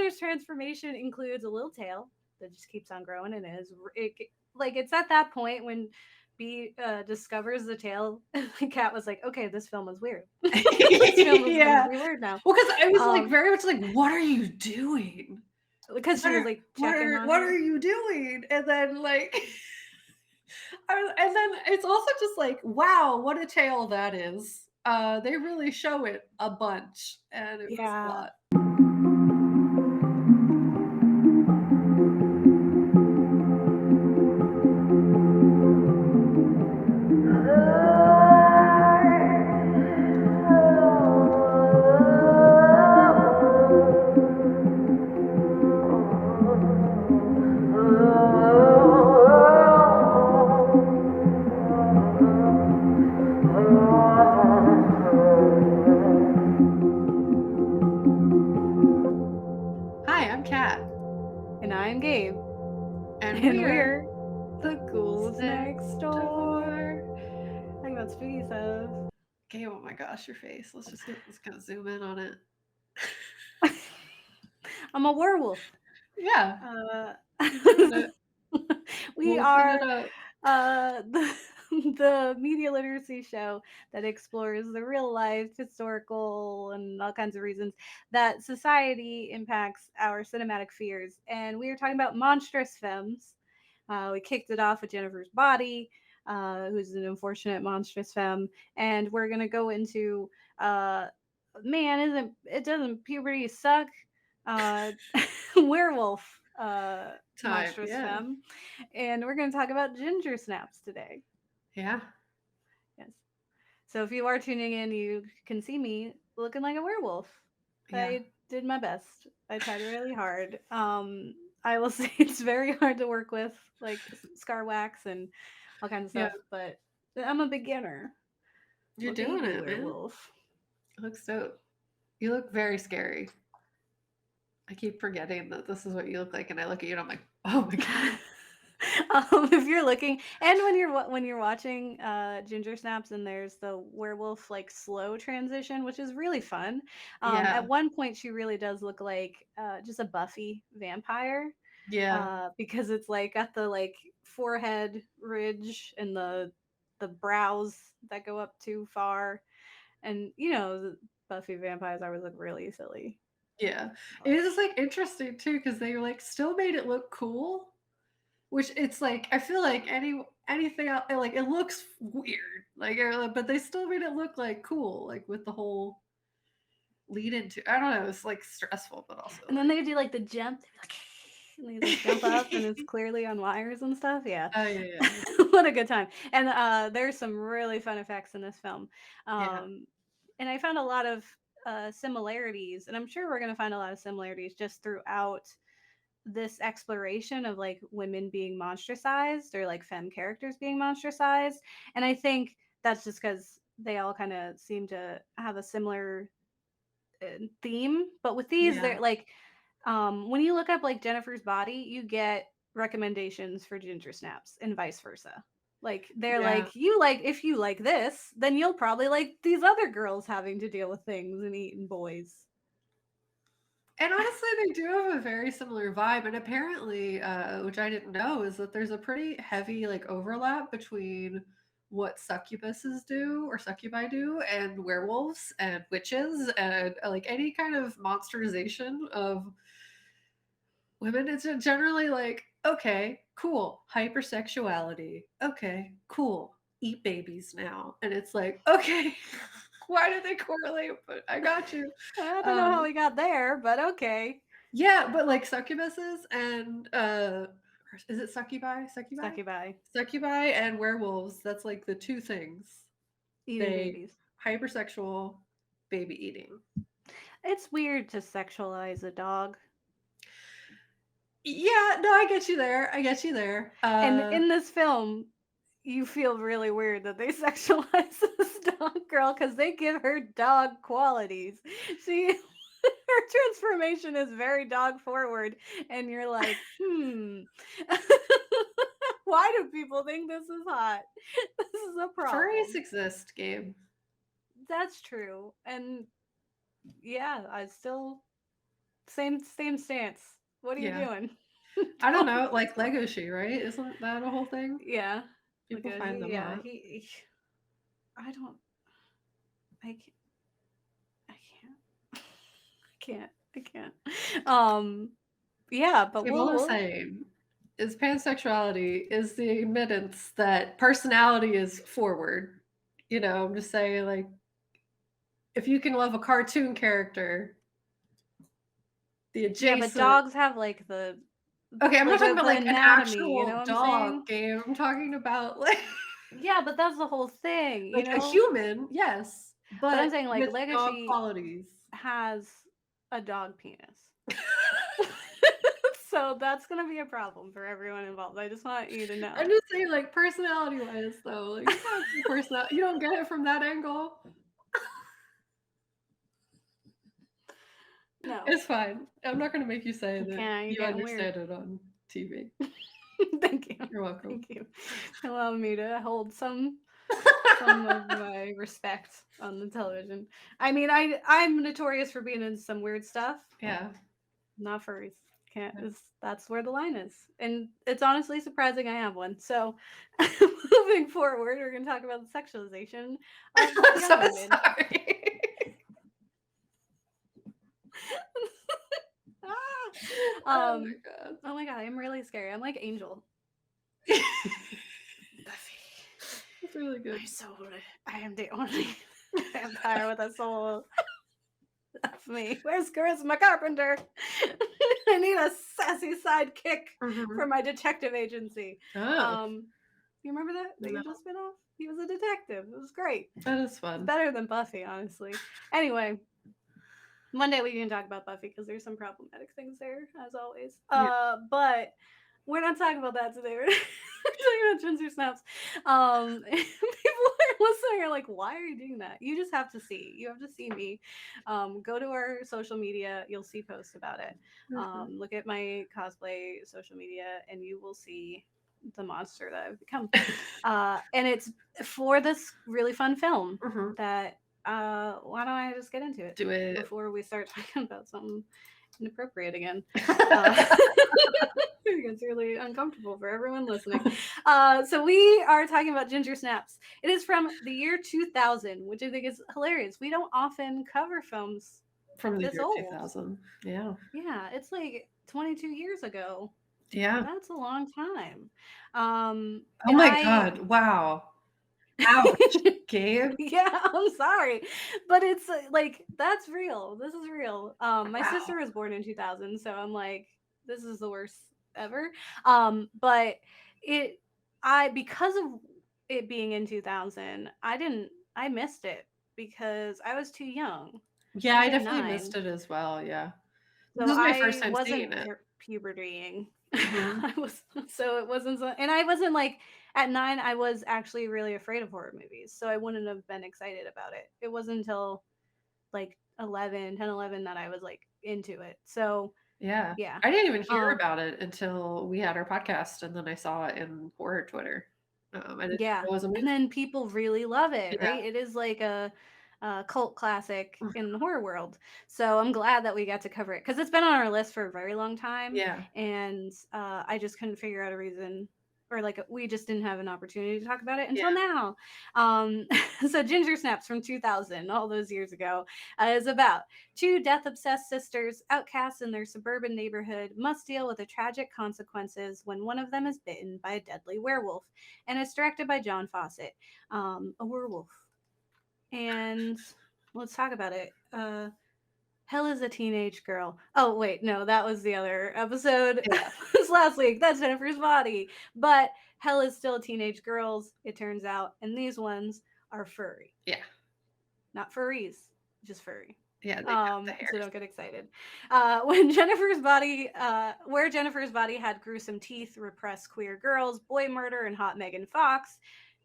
Ginger's transformation includes a little tail that just keeps on growing, and it's at that point when B discovers the tail. The cat was like, "Okay, this film is weird. This film is gonna Yeah. be weird now." Well, because I was like Um, very much like, what are you doing? because she was like checking on What her. are you doing? And then like and then it's also just like, wow, what a tale that is. They really show it a bunch, and it was a Yeah. lot. Hi, I'm Kat, And I'm Gabe, and and we're we're the Ghouls next next door. door. Talking about spooky stuff. Okay, oh my gosh, your face. Let's kind of zoom in on it. I'm a werewolf. Yeah, Uh, you're doing it. we Wolfing it are up. the media literacy show that explores the real life, historical, and all kinds of reasons that society impacts our cinematic fears. And we are talking about monstrous femmes. We kicked it off with Jennifer's Body, who's an unfortunate monstrous femme, and we're gonna go into uh, man, isn't it? Doesn't puberty suck? Uh, werewolf Time, monstrous yeah. femme, and we're going to talk about ginger snaps today. Yeah. Yes. So if you are tuning in, you can see me looking like a werewolf. Yeah. I did my best. I tried really hard. I will say it's very hard to work with, like scar wax and all kinds of Yeah. stuff. But I'm a beginner. You're What do you doing do, it, man. werewolf? You look dope. You look very scary. I keep forgetting that this is what you look like, and I look at you and I'm like, oh my god. If you're looking, and when you're watching Ginger Snaps, and there's the werewolf like slow transition, which is really fun. At Yeah. one point, she really does look like just a Buffy vampire, Yeah. because it's like got the like forehead ridge and the brows that go up too far, and the Buffy vampires always look really silly. Yeah. It is like interesting too, because they like still made it look cool. Which it's like I feel like anything else, like it looks weird, like but they still made it look like cool, like with the whole lead into. I don't know. It's like stressful, but also And then like they do like the jump, they like, and they like jump up, and it's clearly on wires and stuff. Yeah, oh yeah, yeah, what a good time! And there's some really fun effects in this film, yeah, and I found a lot of similarities, and I'm sure we're gonna find a lot of similarities just throughout this exploration of like women being monstrosized or like femme characters being monstrosized. And I think that's just because they all kind of seem to have a similar theme. But with these, yeah, they're like, when you look up like Jennifer's Body, you get recommendations for ginger snaps and vice versa. Like they're yeah. like, you like, if you like this, then you'll probably like these other girls having to deal with things and eating boys. And honestly, they do have a very similar vibe. And apparently, which I didn't know, is that there's a pretty heavy like overlap between what succubuses do or succubi do and werewolves and witches and like any kind of monsterization of women. It's generally like, okay, cool, hypersexuality. Okay, cool, eat babies now. And it's like, okay, why do they correlate? But I got you. I don't know how Um, we got there, but okay. yeah, but like succubuses and is it succubi? Succubi? Succubi. Succubi and werewolves, that's like the two things. Eating They babies. hypersexual baby eating. It's weird to sexualize a dog. Yeah, no, I get you there. I get you there. And in this film, you feel really weird that they sexualize this dog girl because they give her dog qualities. She her transformation is very dog forward, and you're like, why do people think this is hot? This is a furries problem. exist, Gabe. That's true. And yeah, I still Same stance. What are you Yeah. doing? I don't Don't. know, like Legoshi, right? Isn't that a whole thing? Yeah. People find Legoshi. them Yeah. hot. I don't. I can't. I can't. I can't. I can't. Yeah, but Okay, all I'm we'll. saying is pansexuality is the admittance that personality is forward. You know, I'm just saying, like, if you can love a cartoon character, the Yeah, but adjacent. dogs have Okay, I'm not like talking about the like an anatomy. You know actual what I'm dog saying? game. I'm talking about like Yeah, but that's the whole thing. You like a know. human, yes, But I'm but saying like with dog Legacy qualities. has a dog penis. So that's gonna be a problem for everyone involved. I just want you to I'm know. just saying, like personality wise, though, like you have the personality. You don't get it from that angle. No. It's fine. I'm not going to make you say that Okay, you're you getting weird. understand it on TV. Thank you. You're welcome. Thank you. Allow me to hold some of my respect on the television. I mean, I'm notorious for being in some weird stuff. Yeah. Not furries. Can't. That's where the line is, and it's honestly surprising I have one. So, moving forward, we're going to talk about the sexualization of I'm young so women. sorry. Ah! Oh my god. Oh my god, I'm really scary. I'm like Angel. Buffy. That's really good. My soul. I am the only vampire with a soul. That's me. Where's Charisma Carpenter? I need a sassy sidekick for my detective agency. Oh, You remember that? The no, Angel spinoff? He was a detective. It was great. that is It's fun. better than Buffy, honestly. Anyway, Monday we can talk about Buffy because there's some problematic things there, as always. Yeah. But we're not talking about that today. We're talking about ginger snaps. People are listening are like, why are you doing that? You just have to see. You have to see me. Go to our social media. You'll see posts about it. Look at my cosplay social media, and you will see the monster that I've become. And it's for this really fun film that why don't I just get into it Do it. before we start talking about something inappropriate again? It's really uncomfortable for everyone listening. So we are talking about Ginger Snaps. It is from the year 2000, which I think is hilarious. We don't often cover films From the this year old. 2000. Yeah. Yeah, it's like 22 years ago. Yeah. That's a long time. Oh And my god. Wow. Ouch. Gabe. yeah, I'm sorry, but it's like that's real. This is real. My Wow. sister was born in 2000, so I'm like, this is the worst ever. But it, I because of it being in 2000, I missed it because I was too young. Yeah, I was I like definitely 9, missed it as well. Yeah. so This is my first I time wasn't seeing it. pubertying. Mhm. I was so it wasn't so, and I wasn't like at 9. I was actually really afraid of horror movies, so I wouldn't have been excited about it. It wasn't until like 11, 10, 11 that I was like into it. So Yeah. yeah, I didn't even hear um, about it until we had our podcast, and then I saw it in horror Twitter. I didn't yeah, know it was a movie. and then people really love it, Yeah. right? It is like a cult classic in the horror world. So I'm glad that we got to cover it because it's been on our list for a very long time, Yeah. and I just couldn't figure out a reason, or like we just didn't have an opportunity to talk about it until Yeah. now. Um, so Ginger Snaps from 2000, all those years ago, is about two death-obsessed sisters, outcasts in their suburban neighborhood, must deal with the tragic consequences when one of them is bitten by a deadly werewolf, and it's directed by John Fawcett, a werewolf. And let's talk about it. Hell is a teenage girl. Oh wait, no, that was the other episode. Yeah. It was last week. That's Jennifer's body. But Hell is still teenage girls, it turns out, and these ones are furry. Yeah. Not furries, just furry. Yeah, they have the So hairs. don't get excited. Where Jennifer's body had gruesome teeth, repressed queer girls, boy murder, and hot Megan Fox,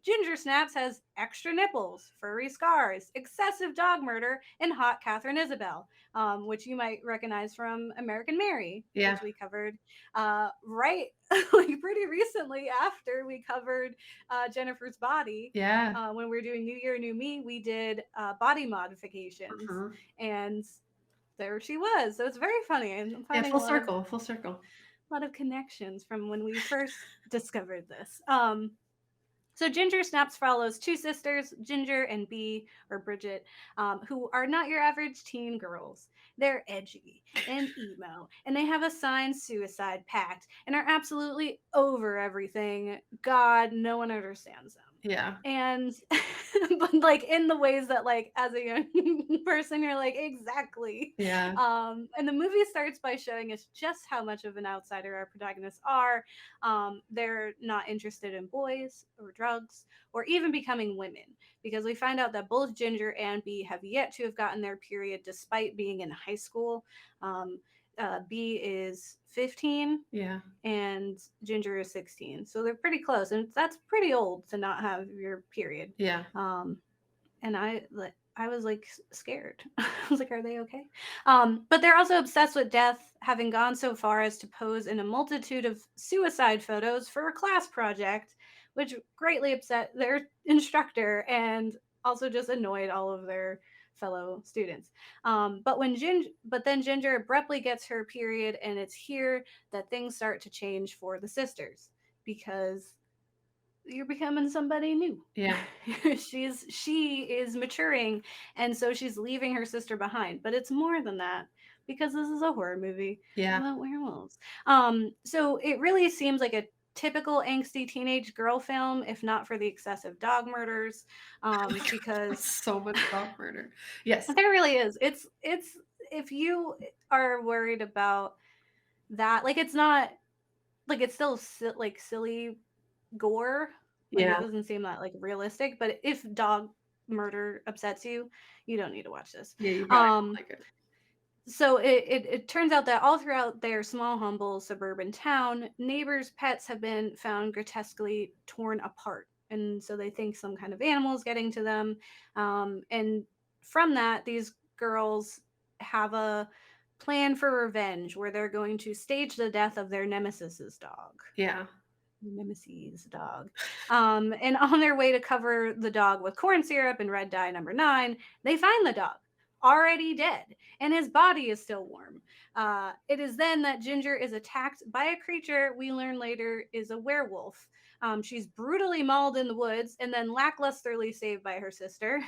Ginger Snaps has extra nipples, furry scars, excessive dog murder, and hot Catherine Isabel, which you might recognize from American Mary, Yeah. which we covered right like pretty recently after we covered Jennifer's body. Yeah. When we were doing New Year, New Me, we did body modifications, Mhm. and there she was. So it's very funny. I'm Yeah, finding full circle, full circle. a lot of connections from when we first discovered this. So Ginger Snaps follows two sisters, Ginger and Bee, or Bridget, who are not your average teen girls. They're edgy and emo, and they have a signed suicide pact and are absolutely over everything. God, no one understands them. Yeah. And but like in the ways that like as a young person you're like exactly. Yeah. And the movie starts by showing us just how much of an outsider our protagonists are. They're not interested in boys or drugs or even becoming women, because we find out that both Ginger and Bee have yet to have gotten their period despite being in high school. um, Bee is 15 Yeah. and Ginger is 16. So they're pretty close, and that's pretty old to not have your period. Yeah. And I was like scared. I was like, are they okay? But they're also obsessed with death, having gone so far as to pose in a multitude of suicide photos for a class project, which greatly upset their instructor and also just annoyed all of their fellow students. But then Ginger abruptly gets her period, and it's here that things start to change for the sisters, because you're becoming somebody new. Yeah. She is maturing, and so she's leaving her sister behind. But it's more than that, because this is a horror movie Yeah. about werewolves. So it really seems like a typical angsty teenage girl film, if not for the excessive dog murders. Because So much dog murder. Yes. there really is. It's if you are worried about that, like it's not like it's still like silly gore. Like it Yeah. doesn't seem that like realistic, but if dog murder upsets you, you don't need to watch this. Yeah, you probably won't Um like it. so it turns out that all throughout their small, humble suburban town, neighbors' pets have been found grotesquely torn apart. And so they think some kind of animal is getting to them. And from that, these girls have a plan for revenge where they're going to stage the death of their nemesis's dog. Yeah. Nemesis dog. And on their way to cover the dog with corn syrup and red dye number 9, they find the dog already dead, and his body is still warm. It is then that Ginger is attacked by a creature we learn later is a werewolf. She's brutally mauled in the woods and then lacklusterly saved by her sister.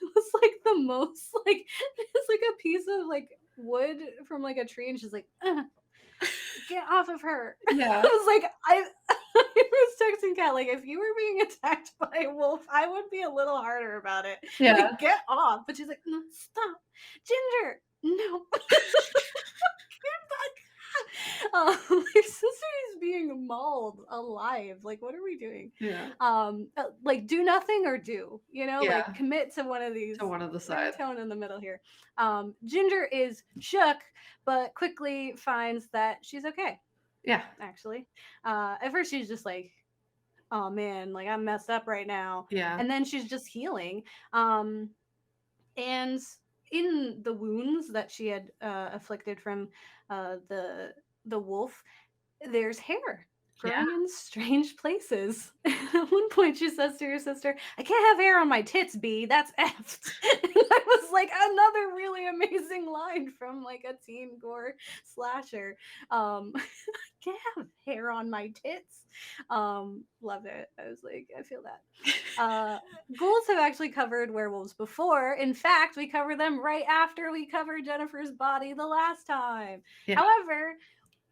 It was like the most like it's like a piece of like wood from like a tree, and she's like, get off of her. Yeah. I was like, I was texting Kat, like, if you were being attacked by a wolf, I would be a little harder about it. Yeah. Like, get off. But she's like, no, stop. Ginger, no. Your sister is being mauled alive. Like, what are we doing? Yeah. Like, do nothing or do, Yeah. like commit to one of these. To one of the sides. Tone in the middle here. Ginger is shook, but quickly finds that she's okay. Yeah. Actually, at first she's just like, oh man, like I'm messed up right now. Yeah. And then she's just healing. And in the wounds that she had afflicted from the wolf, there's hair growing in strange places. At one point, she says to her sister, "I can't have hair on my tits, B. That's effed." And I was like, another really amazing line from like a teen gore slasher. I can't have hair on my tits. Love it. I was like, I feel that. Ghouls have actually covered werewolves before. In fact, we covered them right after we covered Jennifer's body the last time. Yeah. However,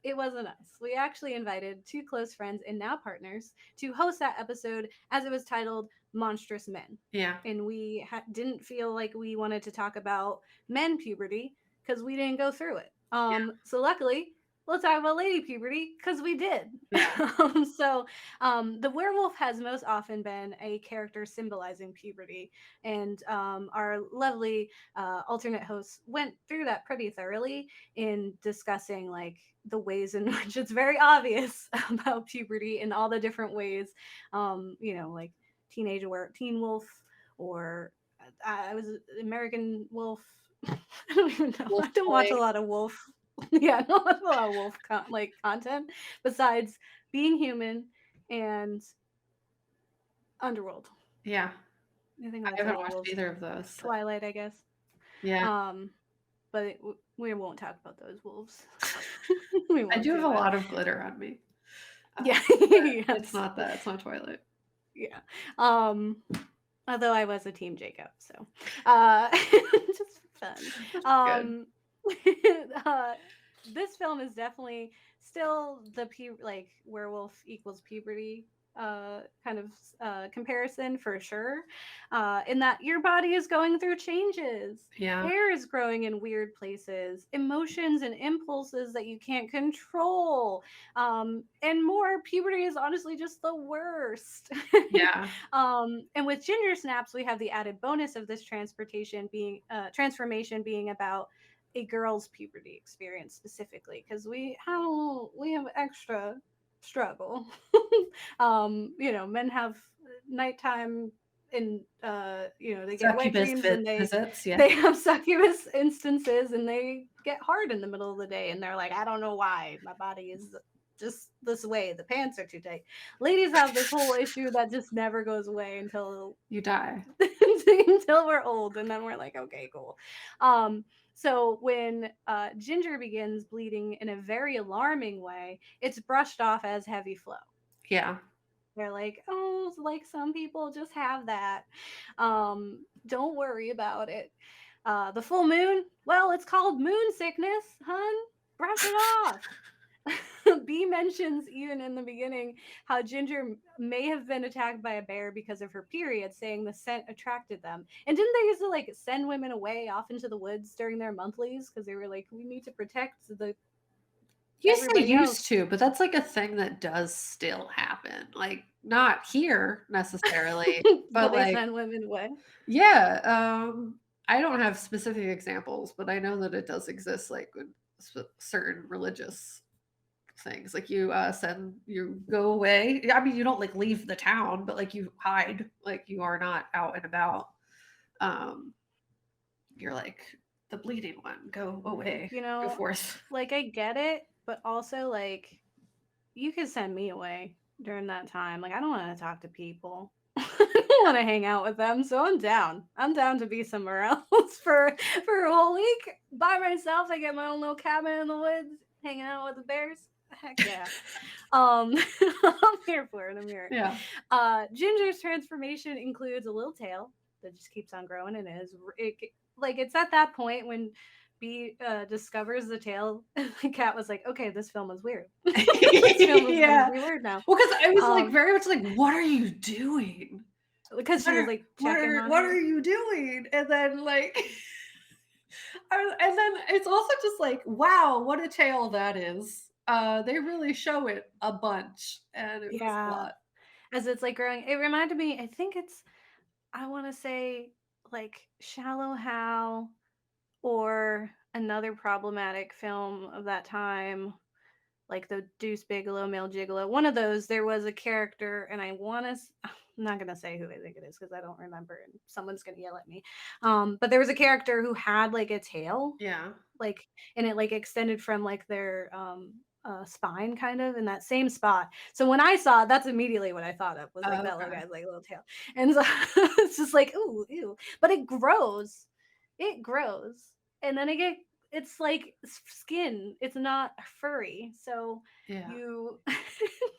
it wasn't us. We actually invited two close friends and now partners to host that episode, as it was titled Monstrous Men. Yeah. And we didn't feel like we wanted to talk about men puberty because we didn't go through it. So luckily, we'll talk about lady puberty because we did. Yeah. The werewolf has most often been a character symbolizing puberty, and our lovely alternate hosts went through that pretty thoroughly in discussing like the ways in which it's very obvious about puberty in all the different ways. Like teen wolf, or I was American wolf. I don't even know. Wolf I don't watch a lot of wolf. Yeah, I don't watch a lot of wolf content besides Being Human and Underworld. Yeah. I think I that's haven't all watched wolves. either of those. So. Twilight, I guess. Yeah. but we won't talk about those wolves. We I won't do have do a that. lot of glitter on me. Yeah. But it's Yes. not that. It's not Twilight. Yeah. Although I was a team Jacob, so just for fun. That's good. Um, uh, this film is definitely still the like werewolf equals puberty kind of comparison for sure. In that your body is going through changes. Yeah. Hair is growing in weird places, emotions and impulses that you can't control, and more. Puberty is honestly just the worst. Yeah. And with ginger snaps, we have the added bonus of this transportation being transformation being about a girl's puberty experience specifically because we have extra struggle. Men have nighttime and they get wet Succubus dreams and they visits. Yeah. they have succubus instances and they get hard in the middle of the day and they're like, I don't know why my body is just this way, the pants are too tight. Ladies have this whole issue that just never goes away until You die. until we're old and then we're like, okay, cool. So when Ginger begins bleeding in a very alarming way, it's brushed off as heavy flow. Yeah. They're like, oh, like some people just have that. Don't worry about it. The full moon, well, it's called moon sickness, hun. Brush it off. B mentions even in the beginning how Ginger may have been attacked by a bear because of her period, saying the scent attracted them. And didn't they used to like send women away off into the woods during their monthlies because they were like, we need to protect the You say everybody used else. to, but that's like a thing that does still happen. Like not here necessarily, But but they like send women away. yeah, I don't have specific examples, but I know that it does exist like with certain religious things. Like you go away. I mean, you don't like leave the town, but like you hide, like you are not out and about. Um, you're like the bleeding one, go away, You go know, forth. like I get it, but also like you could send me away during that time. Like I don't want to talk to people. I don't want to hang out with them, so I'm down. I'm down to be somewhere else for a whole week by myself. I get my own little cabin in the woods, hanging out with the bears. Heck yeah. I'm here for it. I'm here. Yeah. Ginger's transformation includes a little tail that just keeps on growing, and it's at that point when B discovers the tail. The cat was like, "Okay, this film is weird. This film is gonna Yeah. be weird now." Well, because I was like Um, very much like, what are you doing? because she was like checking on What her. are you doing? And then like and then it's also just like, wow, what a tale that is. They really show it a bunch, and it was a Yeah, lot. as it's like growing. It reminded me. I think it's. I want to say like Shallow Hal or another problematic film of that time, like the Deuce Bigelow, Male Gigolo. One of those, there was a character, and I want to. I'm not gonna say who I think it is because I don't remember, and someone's gonna yell at me. But there was a character who had like a tail, Yeah. like, and it like extended from like their spine, kind of in that same spot. So when I saw it, that's immediately what I thought of was like Oh, that little okay. guy's like little tail, and so it's just like ooh, ew. But it grows, and then it's like skin. It's not furry, so Yeah. you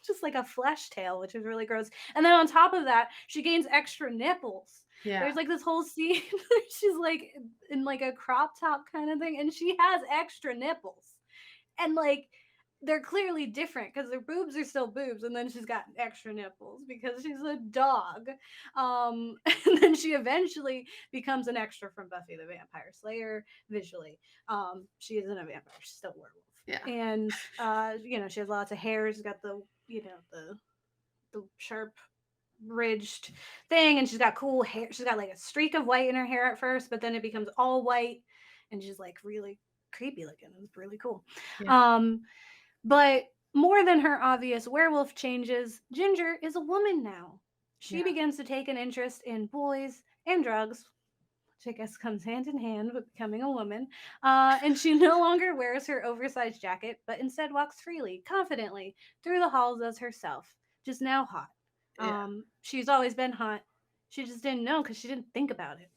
just like a flesh tail, which is really gross. And then on top of that, she gains extra nipples. Yeah. There's like this whole scene where she's like in like a crop top kind of thing, and she has extra nipples, and like they're clearly different because their boobs are still boobs, and then she's got extra nipples because she's a dog. And then she eventually becomes an extra from Buffy the Vampire Slayer visually. She isn't a vampire; she's still a werewolf, Yeah. and she has lots of hair. She's got the sharp ridged thing, and she's got cool hair. She's got like a streak of white in her hair at first, but then it becomes all white, and she's like really creepy looking. It's really cool. Yeah. Um, but more than her obvious werewolf changes, Ginger is a woman now. She Yeah. begins to take an interest in boys and drugs, which I guess comes hand in hand with becoming a woman. And she no longer wears her oversized jacket, but instead walks freely, confidently, through the halls as herself, just now hot. Yeah. She's always been hot. She just didn't know because she didn't think about it.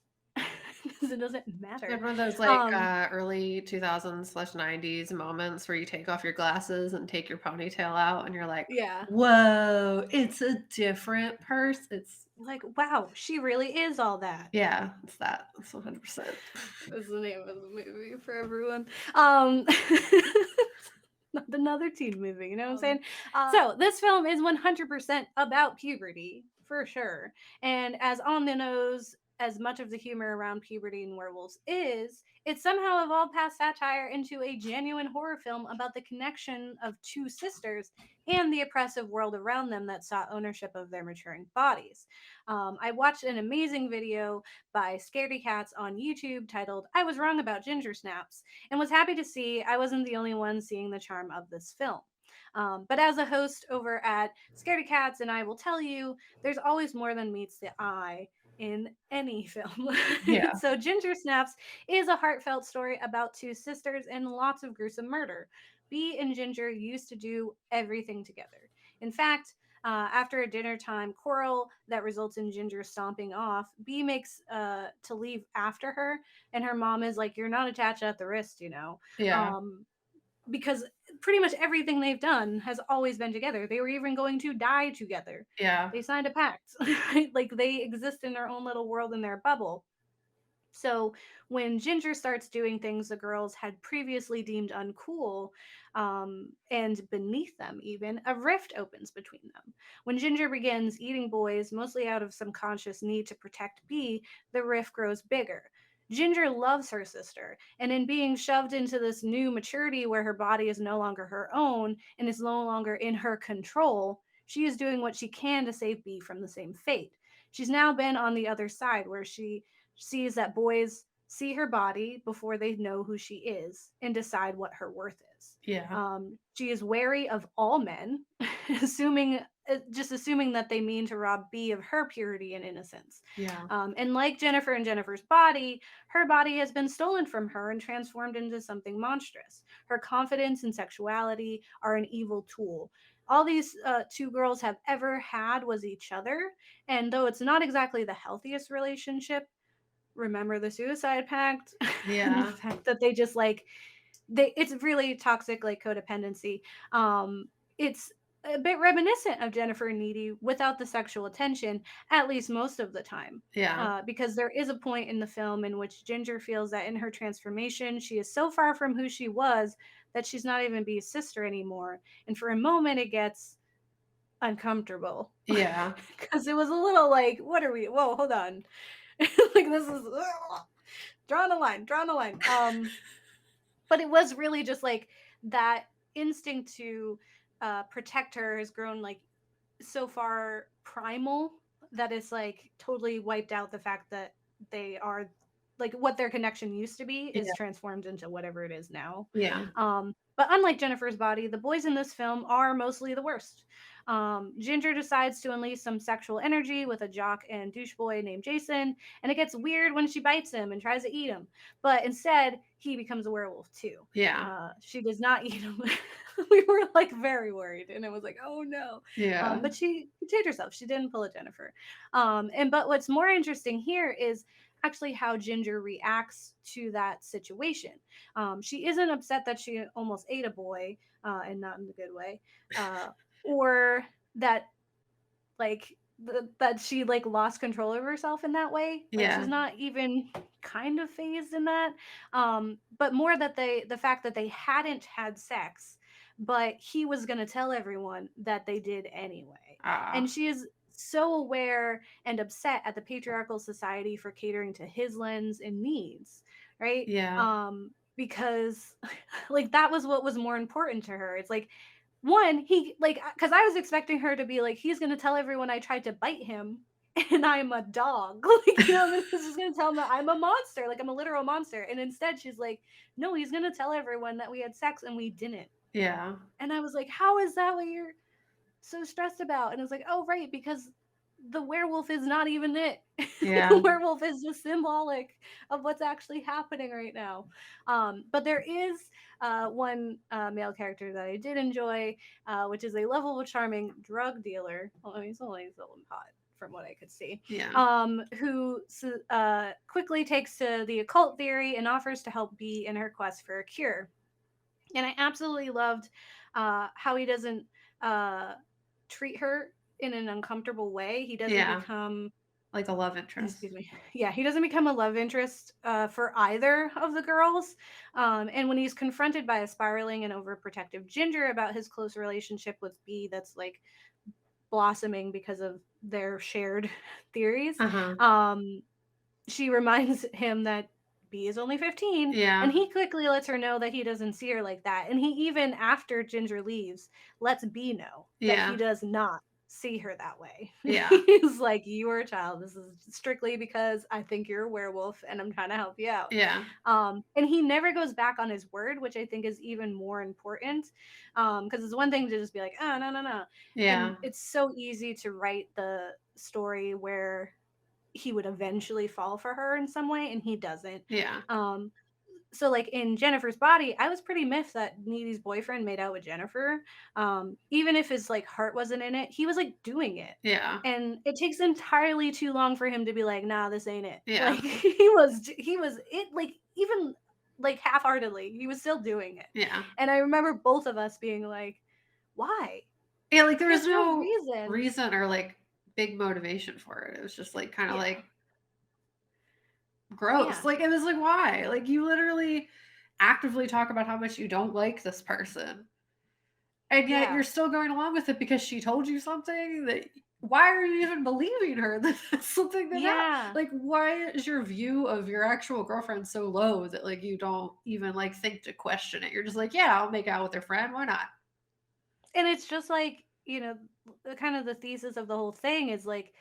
because it doesn't You matter. have one of those like Um, early 2000s/90s moments where you take off your glasses and take your ponytail out and you're like, yeah. whoa, it's a different person. It's Like, wow, she really is all that. yeah, it's that. It's 100%. Is the name of the movie for everyone. Not another teen movie, you know what I'm saying? So this film is 100% about puberty, for sure. And as on the nose as much of the humor around puberty and werewolves is, it somehow evolved past satire into a genuine horror film about the connection of two sisters and the oppressive world around them that sought ownership of their maturing bodies. I watched an amazing video by Scaredy Cats on YouTube titled I Was Wrong About Ginger Snaps and was happy to see I wasn't the only one seeing the charm of this film. But as a host over at Scaredy Cats, and I will tell you, there's always more than meets the eye in any film. Yeah. So, Ginger Snaps is a heartfelt story about two sisters and lots of gruesome murder. Bee and Ginger used to do everything together. In fact, after a dinner time quarrel that results in Ginger stomping off, Bee makes to leave after her, and her mom is like, "You're not attached at the wrist, you know." Yeah. Um, because pretty much everything they've done has always been together. They were even going to die together. Yeah. They signed a pact. Like they exist in their own little world in their bubble. So when Ginger starts doing things the girls had previously deemed uncool, and beneath them, even, a rift opens between them. When Ginger begins eating boys, mostly out of some conscious need to protect Bee, the rift grows bigger. Ginger loves her sister, and in being shoved into this new maturity where her body is no longer her own and is no longer in her control, she is doing what she can to save Bee from the same fate. She's now been on the other side where she sees that boys see her body before they know who she is and decide what her worth is. Yeah. She is wary of all men, assuming that they mean to rob B of her purity and innocence. Yeah. And like Jennifer and Jennifer's body, her body has been stolen from her and transformed into something monstrous. Her confidence and sexuality are an evil tool. All these two girls have ever had was each other, and though it's not exactly the healthiest relationship, remember the suicide pact and the Yeah. fact that they just like it's really toxic like codependency. It's a bit reminiscent of Jennifer and Needy without the sexual attention, at least most of the time. Yeah. Because there is a point in the film in which Ginger feels that in her transformation, she is so far from who she was that she's not even Bee's sister anymore. And for a moment, it gets uncomfortable Yeah. because it was a little like, what are we? Whoa, hold on. Like this is drawing a line, drawing a line. But it was really just like that instinct to protect her has grown like so far primal that it's like totally wiped out the fact that they are like what their connection used to be is Yeah. transformed into whatever it is now. Yeah. But unlike Jennifer's body, the boys in this film are mostly the worst. Ginger decides to unleash some sexual energy with a jock and douche boy named Jason, and it gets weird when she bites him and tries to eat him. But instead, he becomes a werewolf too. Yeah. She does not eat him. We were like very worried, and it was like, oh no. Yeah. But she contained herself. She didn't pull a Jennifer. And but what's more interesting here is actually how Ginger reacts to that situation. She isn't upset that she almost ate a boy, and not in the good way, or that like that she like lost control of herself in that way. Like she's Yeah. not even kind of phased in that. But more that the fact that they hadn't had sex, but he was going to tell everyone that they did anyway. And Ah. she is so aware and upset at the patriarchal society for catering to his lens and needs, right? Yeah. Because like that was what was more important to her. It's like one, he like because I was expecting her to be like, he's gonna tell everyone I tried to bite him and I'm a dog. Like, you know, what I mean? He's just gonna tell them that I'm a monster, like I'm a literal monster. And instead she's like, no, he's gonna tell everyone that we had sex and we didn't. Yeah. And I was like, how is that what you're so stressed about? And it's like, oh right, because the werewolf is not even it. The Yeah. werewolf is just symbolic of what's actually happening right now. But there is one male character that I did enjoy, which is a lovable, charming drug dealer. Well, he's only selling pot from what I could see, Yeah. who quickly takes to the occult theory and offers to help Bee in her quest for a cure. And I absolutely loved how he doesn't uh, treat her in an uncomfortable way. He doesn't Yeah. become, Like a love interest. excuse me, yeah, he doesn't become a love interest for either of the girls. And when he's confronted by a spiraling and overprotective Ginger about his close relationship with Bee, that's like blossoming because of their shared theories. Uh-huh. Um, she reminds him that B is only 15, and Yeah. he quickly lets her know that he doesn't see her like that. And he even, after Ginger leaves, lets B know that he Yeah. does not see her that way. Yeah. He's like, "You are a child. This is strictly because I think you're a werewolf and I'm trying to help you out." Yeah. And he never goes back on his word, which I think is even more important. Because it's one thing to just be like, "Oh, no, no, no." And Yeah. it's so easy to write the story where he would eventually fall for her in some way, and he doesn't. Yeah. Um, so like in Jennifer's Body, I was pretty miffed that Needy's boyfriend made out with Jennifer. Even if his like heart wasn't in it, he was like doing it. Yeah. And it takes entirely too long for him to be like, nah, this ain't it. Yeah. Like he was it like even like half-heartedly, he was still doing it. Yeah. And I remember both of us being like, why? Yeah, like there was There's no no reason. reason or like big motivation for it. It was just like kind of Yeah. like gross. Yeah. Like it was like why? Like you literally actively talk about how much you don't like this person. And yet Yeah. you're still going along with it because she told you something that why are you even believing her that that's something that happened? Yeah. Like why is your view of your actual girlfriend so low that like you don't even like think to question it? You're just like, yeah, I'll make out with her friend. Why not? And it's just like, the kind of the thesis of the whole thing is like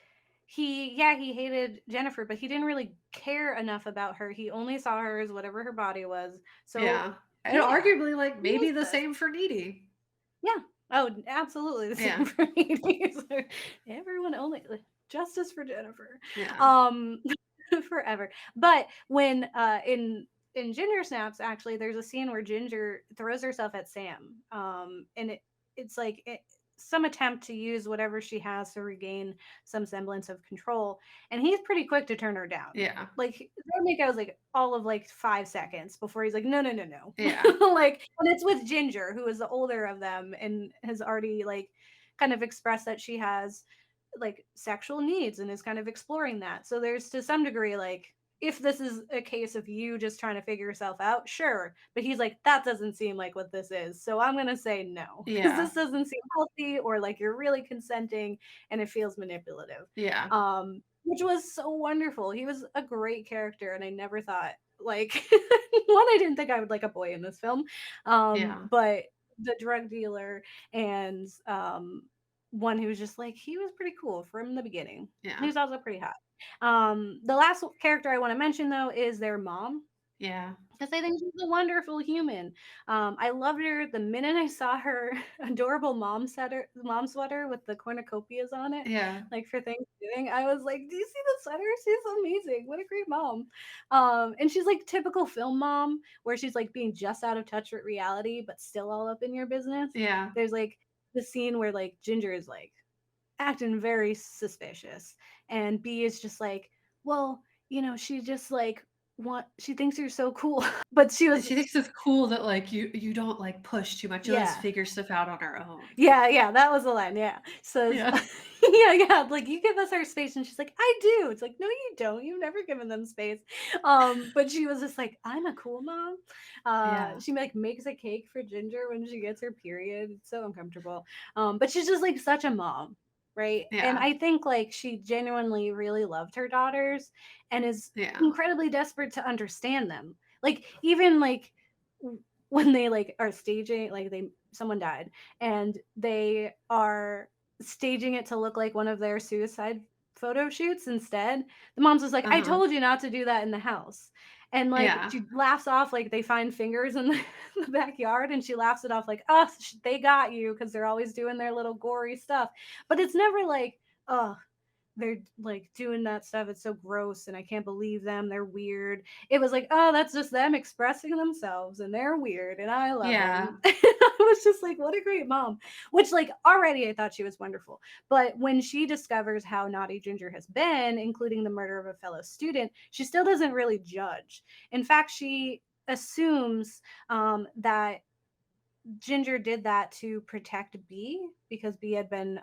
he hated Jennifer, but he didn't really care enough about her. He only saw her as whatever her body was. So Yeah. And yeah, arguably like he was maybe the this. same for Needy. Yeah. Oh, absolutely the Yeah. same for me. So everyone only justice for Jennifer. Yeah. Um forever. But when in Ginger Snaps, actually, there's a scene where Ginger throws herself at Sam. And it's like some attempt to use whatever she has to regain some semblance of control. And he's pretty quick to turn her down. Yeah. Like their makeout was like all of like 5 seconds before he's like, no, no, no, no. Yeah. Like, and it's with Ginger, who is the older of them and has already like kind of expressed that she has like sexual needs and is kind of exploring that. So there's to some degree like if this is a case of you just trying to figure yourself out, sure. But he's like, that doesn't seem like what this is. So I'm going to say no, because Yeah. this doesn't seem healthy or like you're really consenting and it feels manipulative. Yeah. Which was so wonderful. He was a great character. And I never thought, like, one, I didn't think I would like a boy in this film. Yeah. But the drug dealer and one who was just like he was pretty cool from the beginning. He Yeah. was also pretty hot. The last character I want to mention though is their mom Yeah. because I think she's a wonderful human. I loved her the minute I saw her adorable mom sweater with the cornucopias on it, Yeah. like for Thanksgiving. I was like, "Do you see the sweater? She's amazing. What a great mom!" And she's like typical film mom, where she's like being just out of touch with reality, but still all up in your business. Yeah. There's like the scene where like Ginger is like acting very suspicious, and B is just like, "Well, she just like she thinks you're so cool." But she was She thinks it's cool that like you don't like push too much. You let us yeah. figure stuff out on our own. Yeah, yeah, that was the line, yeah. Says Yeah. yeah, yeah, like, "You give us our space," and she's like, "I do." It's like, "No, you don't. You've never given them space." But she was just like, "I'm a cool mom." Yeah. She, like, makes a cake for Ginger when she gets her period. It's so uncomfortable. But she's just, like, such a mom, right? And Yeah. I think, like, she genuinely really loved her daughters and is Yeah. incredibly desperate to understand them. Like, even, like, when they, like, are staging like, someone died and they are staging it to look like one of their suicide photo shoots instead. The mom's just like, "I Uh-huh. told you not to do that in the house." And like Yeah. she laughs off like they find fingers in the, the backyard and she laughs it off like, "Oh, they got you," because they're always doing their little gory stuff. But it's never like, "Oh, they're like doing that stuff. It's so gross and I can't believe them. They're weird. It was like, oh, that's just them expressing themselves and they're weird and I love Yeah. them. I was just like, what a great mom. Which, like, already I thought she was wonderful. But when she discovers how naughty Ginger has been, including the murder of a fellow student, she still doesn't really judge. In fact, she assumes that Ginger did that to protect B because B had been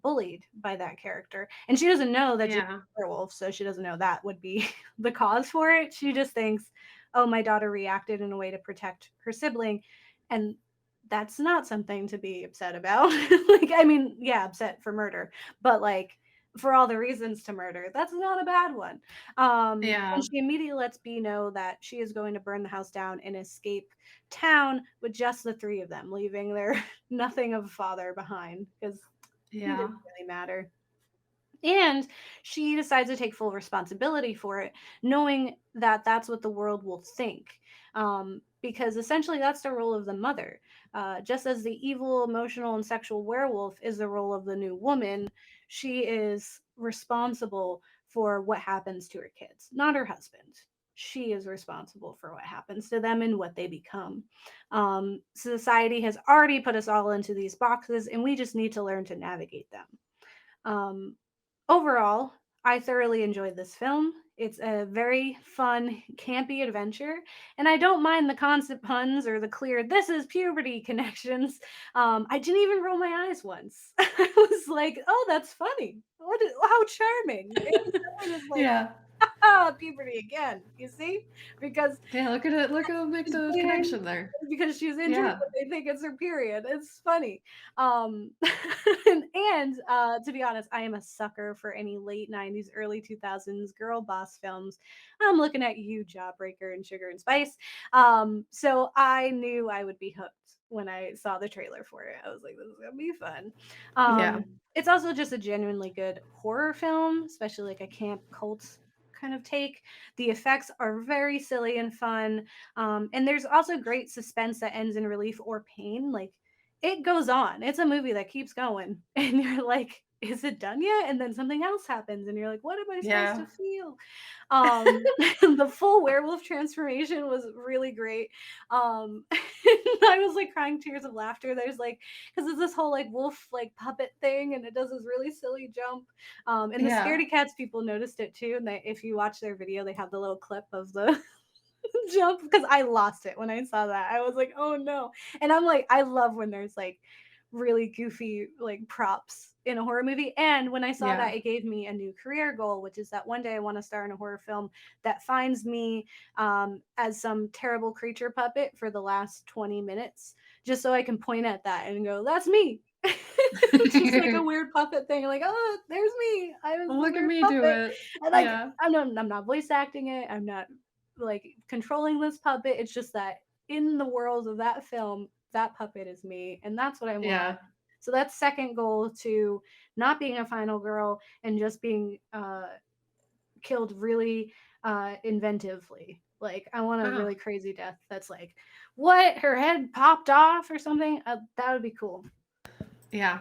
bullied by that character. And she doesn't know that Ginger's Yeah. a werewolf, so she doesn't know that would be the cause for it. She just thinks, oh, my daughter reacted in a way to protect her sibling. And that's not something to be upset about. Like, I mean, yeah, upset for murder, but like for all the reasons to murder, that's not a bad one. Yeah. And she immediately lets B know that she is going to burn the house down and escape town with just the three of them, leaving their nothing of a father behind because he Yeah. didn't really matter. And she decides to take full responsibility for it, knowing that that's what the world will think. Because essentially, that's the role of the mother. Just as the evil, emotional, and sexual werewolf is the role of the new woman, she is responsible for what happens to her kids, not her husband. She is responsible for what happens to them and what they become. Society has already put us all into these boxes, and we just need to learn to navigate them. Um, Overall, I thoroughly enjoyed this film. It's a very fun, campy adventure, and I don't mind the constant puns or the clear "this is puberty" connections. I didn't even roll my eyes once. I was like, "Oh, that's funny. How charming!" And someone is like, Yeah. "Ah, puberty again." You see, because Yeah, look at it. Look at make she's the bleeding connection there. because she's injured, Yeah. but they think it's her period. It's funny. To be honest, I am a sucker for any late 90s, early 2000s girl boss films. I'm looking at you, Jawbreaker and Sugar and Spice. So I knew I would be hooked when I saw the trailer for it. I was like, this is gonna be fun. Yeah. It's also just a genuinely good horror film, especially like a camp cult kind of take. The effects are very silly and fun. And there's also great suspense that ends in relief or pain. Like, it goes on. It's a movie that keeps going. And you're like, is it done yet? And then something else happens. And you're like, what am I supposed Yeah. to feel? The full werewolf transformation was really great. I was like crying tears of laughter. There's like, because it's this whole like wolf like puppet thing, and it does this really silly jump. And the Yeah. scaredy cats people noticed it too. And if you watch their video, they have the little clip of the jump because I lost it when I saw that. I was like, oh no. And I'm like, I love when there's like really goofy like props in a horror movie. And when I saw Yeah. that, it gave me a new career goal, which is that one day I want to star in a horror film that finds me as some terrible creature puppet for the last 20 minutes, just so I can point at that and go, that's me. Just like a weird puppet thing, like, oh, there's me. I was the Look at weird me do puppet. it. And like, Yeah. I'm not voice acting it. I'm not like controlling this puppet. It's just that in the world of that film, that puppet is me, and that's what I Yeah. want. So that's second goal to not being a final girl and just being killed really inventively. Like, I want a Oh. really crazy death that's like, what? Her head popped off or something? That would be cool. Yeah.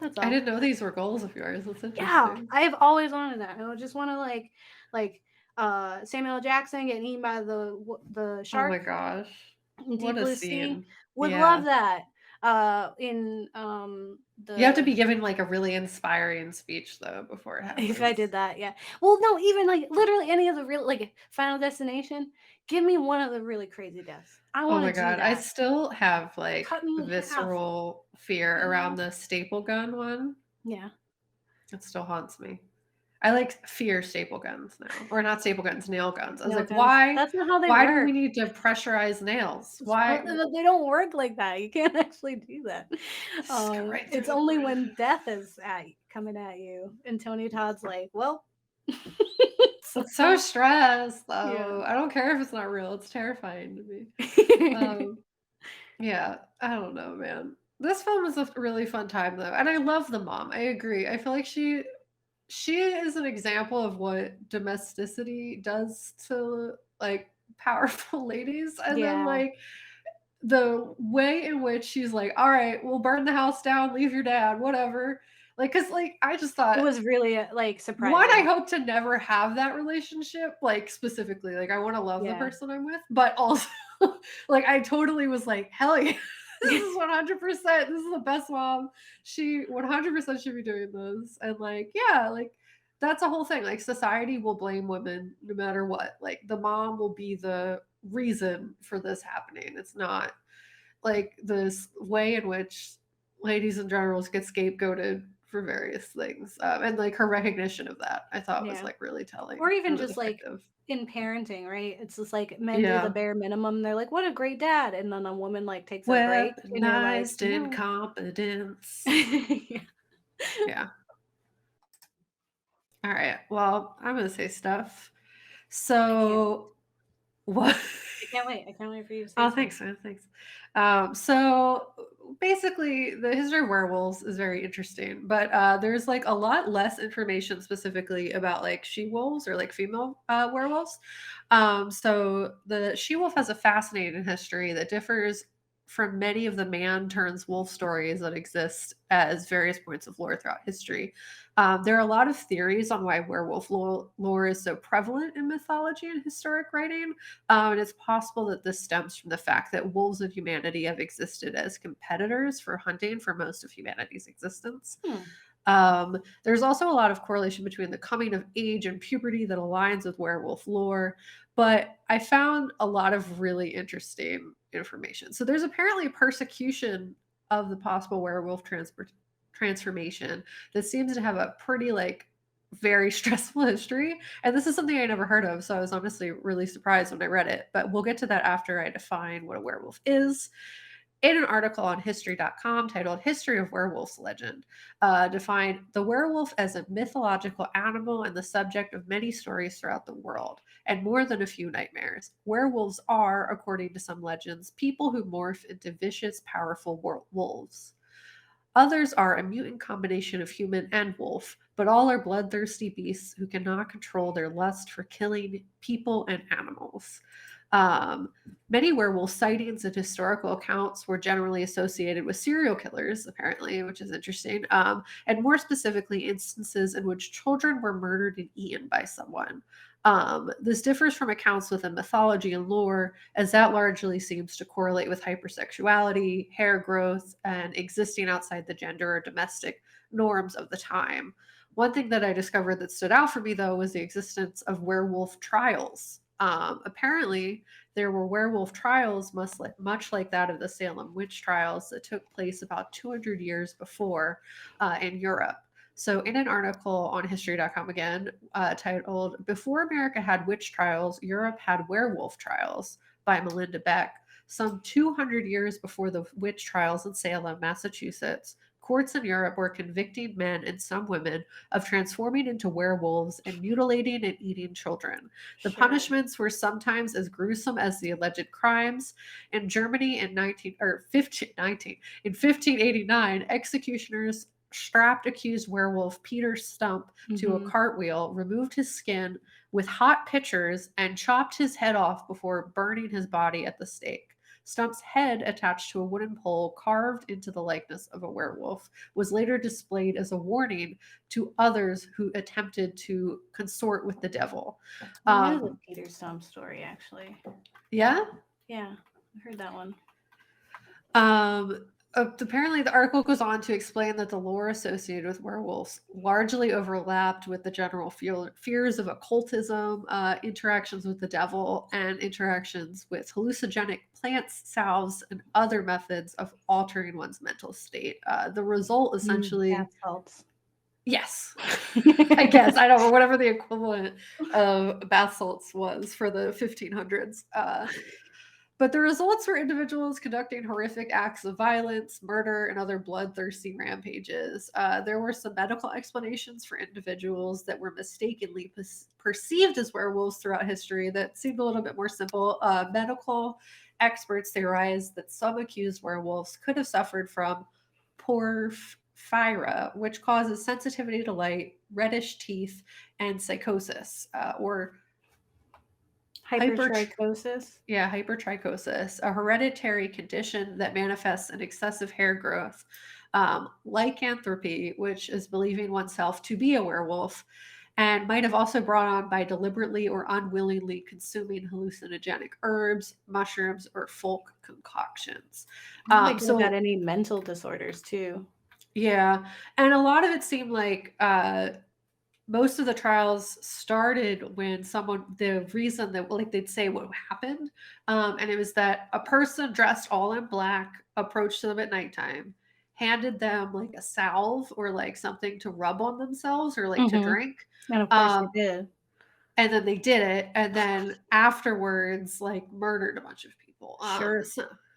That's I all. didn't know these were goals of yours. That's Yeah, interesting. I've always wanted that. I just want to like Samuel L. Jackson getting eaten by the Oh my shark gosh. in Deep What a Blue Sea. scene. Would love Yeah. that. In You have to the be giving like a really inspiring speech though before it if I happens. did that, yeah. Well, no, even like literally any of the real like Final Destination. Give me one of the really crazy deaths. I Oh want my to do god. I that. still have like Cut me in half. visceral fear around the staple gun one. Yeah. It still haunts me. I like fear staple guns now. Or not staple guns, nail guns. I was Nail like, guns. why That's not how they why do we work. need to pressurize nails? Why They don't work like that. You can't actually do that. just go right through It's the only when death is coming at you, and Tony Todd's like, "Well, It's so so, stressed yeah." though. I don't care if it's not real. It's terrifying to me. Um Yeah, I don't know, man. This film is a really fun time though, and I love the mom. I agree. I feel like she is an example of what domesticity does to like powerful ladies, and then Yeah, like the way in which she's like, "All right, we'll burn the house down, leave your dad, whatever." Like, cause like I just It thought, was really, like, one, I surprising. hope to never have that relationship, like, specifically, like, I wanna love the Yeah. person I'm with, but also, like, I totally was like, "Hell yeah, this is 100%, this is the best mom. She 100% should be doing this," and, like, yeah, like, that's a whole thing, like, society will blame women no matter what, like, the mom will be the reason for this happening, it's not, like, this way in which ladies in general get scapegoated for various things, and, like, her recognition of that, I thought was, Yeah. like, really Or telling even and really just, like, effective. in parenting, right? It's just like men do the Yeah. bare minimum, they're like, "What a great dad," and then a woman, like, takes a break, and you're like, Weaponized "No." incompetence. Yeah. Yeah. Alright, well, I'm gonna say stuff. I can't wait. So, what I can't wait for you to say Oh, stuff. thanks, man. Thanks. So basically, the history of werewolves is very interesting, but there's like a lot less information specifically about like she wolves or like female werewolves. So the she wolf has a fascinating history that differs from many of the man turns wolf stories that exist as various points of lore throughout history. There are a lot of theories on why werewolf lore is so prevalent in mythology and historic writing. And it's possible that this stems from the fact that wolves and humanity have existed as competitors for hunting for most of humanity's existence. Hmm. There's also a lot of correlation between the coming of age and puberty that aligns with werewolf lore, but I found a lot of really interesting information. So there's apparently a persecution of the possible werewolf transformation that seems to have a pretty like very stressful history, and this is something I never heard of, so I was honestly really surprised when I read it, but we'll get to that after I define what a werewolf is. In an article on history.com titled History of Werewolves Legend, defined the werewolf as a mythological animal and the subject of many stories throughout the world, and more than a few nightmares. Werewolves are, according to some legends, people who morph into vicious, powerful wolves. Others are a mutant combination of human and wolf, but all are bloodthirsty beasts who cannot control their lust for killing people and animals. Many werewolf sightings and historical accounts were generally associated with serial killers, apparently, which is interesting, and more specifically, instances in which children were murdered and eaten by someone. This differs from accounts within mythology and lore, as that largely seems to correlate with hypersexuality, hair growth, and existing outside the gender or domestic norms of the time. One thing that I discovered that stood out for me, though, was the existence of werewolf trials. Apparently, there were werewolf trials much like that of the Salem witch trials that took place about 200 years before in Europe. So, in an article on history.com again, titled Before America Had Witch Trials, Europe Had Werewolf Trials by Melinda Beck, some 200 years before the witch trials in Salem, Massachusetts, courts in Europe were convicting men and some women of transforming into werewolves and mutilating and eating children. The Sure. punishments were sometimes as gruesome as the alleged crimes. In Germany in 1589, executioners strapped accused werewolf Peter Stump to a Mhm. cartwheel, removed his skin with hot pitchers, and chopped his head off before burning his body at the stake. Stump's head, attached to a wooden pole carved into the likeness of a werewolf, was later displayed as a warning to others who attempted to consort with the devil. I know the Um, Peter Stump story, actually. yeah. Yeah, I heard that one. Apparently, the article goes on to explain that the lore associated with werewolves largely overlapped with the general fears of occultism, interactions with the devil, and interactions with hallucinogenic plants, salves, and other methods of altering one's mental state. The result Bath essentially, salts. yes, I guess, I don't know, whatever the equivalent of bath salts was for the 1500s. But the results were individuals conducting horrific acts of violence, murder, and other bloodthirsty rampages. There were some medical explanations for individuals that were mistakenly perceived as werewolves throughout history that seemed a little bit more simple. Medical experts theorized that some accused werewolves could have suffered from porphyria, which causes sensitivity to light, reddish teeth, and psychosis, or hyper Hypertrichosis. yeah, hypertrichosis, a hereditary condition that manifests in excessive hair growth. lycanthropy, which is believing oneself to be a werewolf, and might have also brought on by deliberately or unwillingly consuming hallucinogenic herbs, mushrooms, or folk concoctions. They could have had So any mental disorders too. yeah, and a lot of it seemed like most of the trials started when the reason that like they'd say what happened, and it was that a person dressed all in black approached them at nighttime, handed them like a salve or like something to rub on themselves or like to Hmm. drink, And of course they um, did. and then they did it, and then afterwards like murdered a bunch of people. Sure.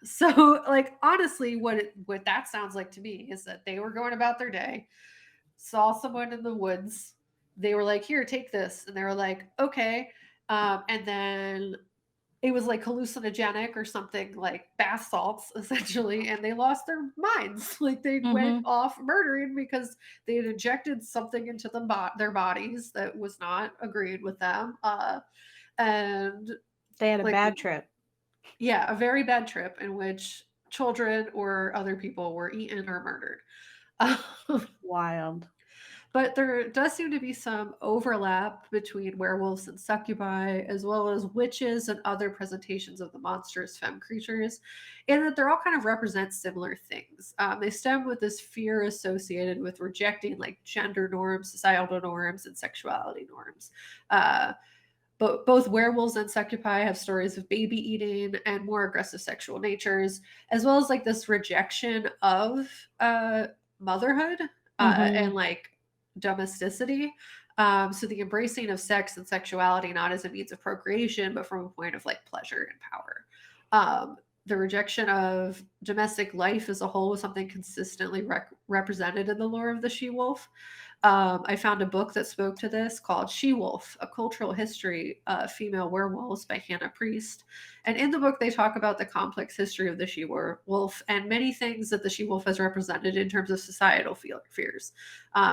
So like honestly, what that sounds like to me is that they were going about their day, saw someone in the woods. They were like, "Here, take this," and they were like, "Okay." And then it was like hallucinogenic or something like bath salts, essentially, and they lost their minds. Like they went Hmm. off murdering because they had injected something into their bodies that was not agreed with them. And They had a like, bad trip. yeah, a very bad trip in which children or other people were eaten or murdered. Wild. But there does seem to be some overlap between werewolves and succubi, as well as witches and other presentations of the monstrous femme creatures, in that they're all kind of represent similar things. They stem with this fear associated with rejecting like gender norms, societal norms, and sexuality norms. Uh, but both werewolves and succubi have stories of baby eating and more aggressive sexual natures, as well as like this rejection of motherhood Hmm. and like domesticity. So the embracing of sex and sexuality not as a means of procreation, but from a point of like pleasure and power. The rejection of domestic life as a whole was something consistently represented in the lore of the she wolf. I found a book that spoke to this called She Wolf, A Cultural History of Female Werewolves by Hannah Priest. And in the book, they talk about the complex history of the she wolf and many things that the she wolf has represented in terms of societal fears.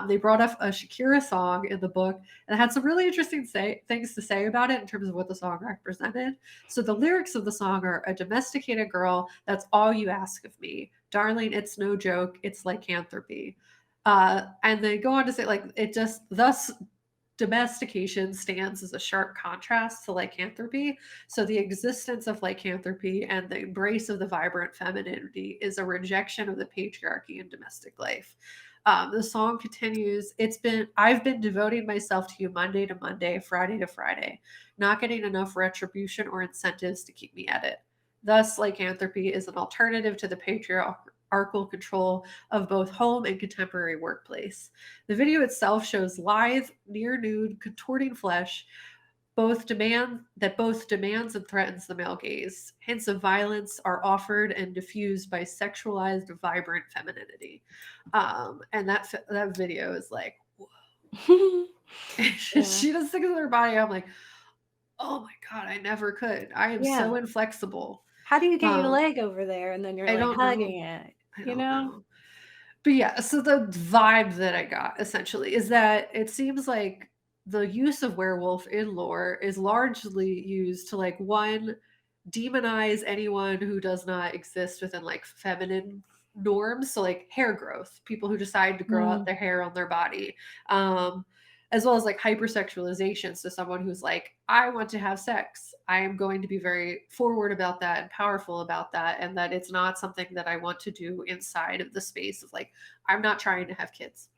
They brought up a Shakira song in the book and had some really interesting things to say about it in terms of what the song represented. So the lyrics of the song are a domesticated girl, that's all you ask of me. Darling, it's no joke, it's lycanthropy. And they go on to say, like, it just thus domestication stands as a sharp contrast to lycanthropy. So the existence of lycanthropy and the embrace of the vibrant femininity is a rejection of the patriarchy in domestic life. The song continues, I've been devoting myself to you Monday to Monday, Friday to Friday, not getting enough retribution or incentives to keep me at it. Thus, lycanthropy is an alternative to the patriarchal control of both home and contemporary workplace. The video itself shows lithe, near nude, contorting flesh, both demands and threatens the male gaze. Hints of violence are offered and diffused by sexualized, vibrant femininity. And that video is like, whoa. Yeah. She does things with her body. I'm like, oh my god, I never could. I am Yeah. so inflexible. How do you get your Um, leg over there and then you're I like don't know. hugging it, I you don't know? know. But yeah, so the vibe that I got essentially is that it seems like the use of werewolf in lore is largely used to like one demonize anyone who does not exist within like feminine norms, so like hair growth, people who decide to grow out Mm, their hair on their body, um as well as like hypersexualization, so someone who's like, I want to have sex, I am going to be very forward about that and powerful about that, and that it's not something that I want to do inside of the space of like, I'm not trying to have kids.